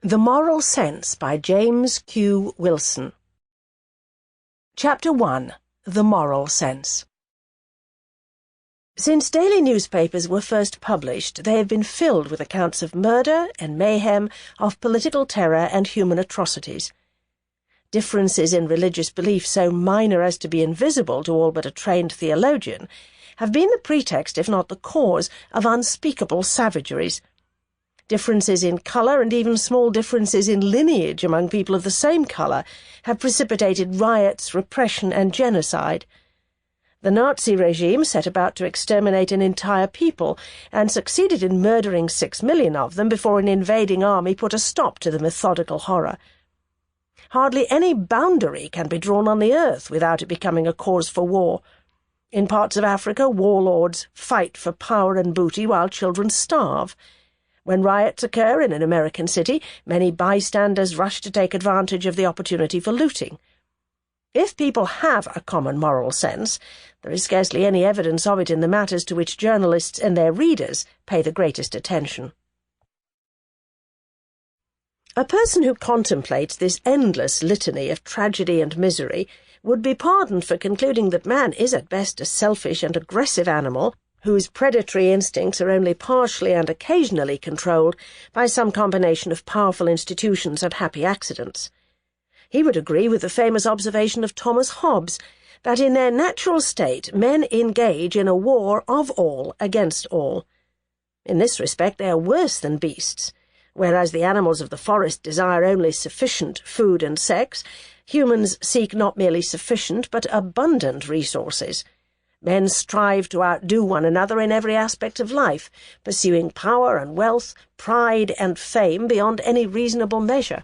The Moral Sense by James Q. Wilson. Chapter 1. The Moral Sense. Since daily newspapers were first published, they have been filled with accounts of murder and mayhem, of political terror and human atrocities. Differences in religious belief so minor as to be invisible to all but a trained theologian have been the pretext, if not the cause, of unspeakable savageries. Differences in colour and even small differences in lineage among people of the same colour have precipitated riots, repression and genocide. The Nazi regime set about to exterminate an entire people and succeeded in murdering 6 million of them before an invading army put a stop to the methodical horror. Hardly any boundary can be drawn on the earth without it becoming a cause for war. In parts of Africa, warlords fight for power and booty while children starve. When riots occur in an American city, many bystanders rush to take advantage of the opportunity for looting. If people have a common moral sense, there is scarcely any evidence of it in the matters to which journalists and their readers pay the greatest attention. A person who contemplates this endless litany of tragedy and misery would be pardoned for concluding that man is at best a selfish and aggressive animal, whose predatory instincts are only partially and occasionally controlled by some combination of powerful institutions and happy accidents. He would agree with the famous observation of Thomas Hobbes that in their natural state men engage in a war of all against all. In this respect they are worse than beasts. Whereas the animals of the forest desire only sufficient food and sex, humans seek not merely sufficient but abundant resources. Men strive to outdo one another in every aspect of life, pursuing power and wealth, pride and fame beyond any reasonable measure.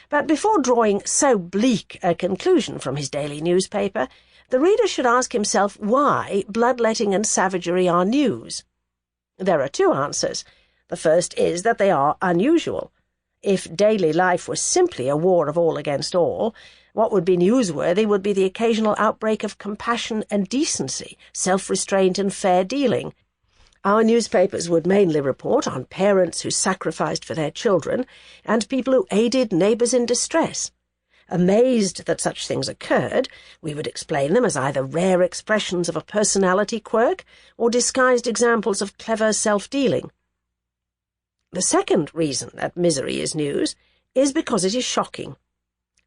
But before drawing so bleak a conclusion from his daily newspaper, the reader should ask himself why bloodletting and savagery are news. There are two answers. The first is that they are unusual. If daily life was simply a war of all against all, what would be newsworthy would be the occasional outbreak of compassion and decency, self-restraint and fair dealing. Our newspapers would mainly report on parents who sacrificed for their children and people who aided neighbours in distress. Amazed that such things occurred, we would explain them as either rare expressions of a personality quirk or disguised examples of clever self-dealing. The second reason that misery is news is because it is shocking.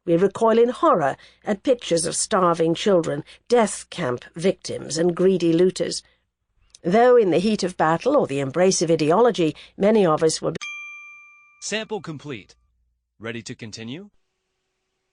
We recoil in horror at pictures of starving children, death camp victims, and greedy looters. Though in the heat of battle or the embrace of ideology, many of us will be... Sample complete. Ready to continue?